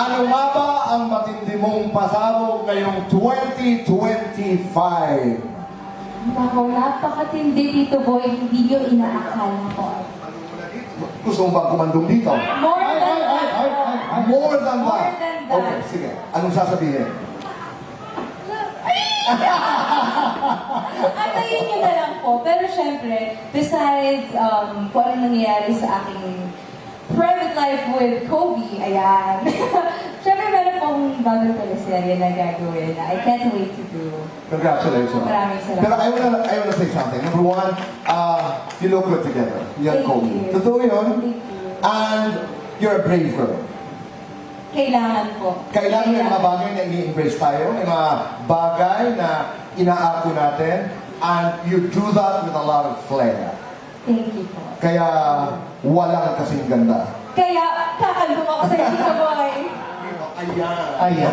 Ano nga ba ang matindi mong pasabog ngayong 2025? Nako, napakatindi dito, boy. Hindi nyo inaakala ko. Gusto mo bang kumandong dito? More than that. More than More that. than that. Okay, sige. Anong sasabihin? Antayin nyo na lang po. Pero syempre, besides kung ano nangyayari sa aking private life with Kobe, ayan. Syempre, meron pong bagong teleserye na gagawin na I can't wait to do. Congratulations. Maraming salamat. Pero I wanna say something. Number one, you look good together. You and Thank Kobe. you. Totoo yun. Thank you. And you're a brave girl. Kailangan po. Kailangan may mga bagay na i-embrace tayo, may mga bagay na inaako natin, and you do that with a lot of flair. Thank you po. Kaya walang kasing ganda. Kaya, kakaldong ako sa inyo, boy. Ayan. Ayan.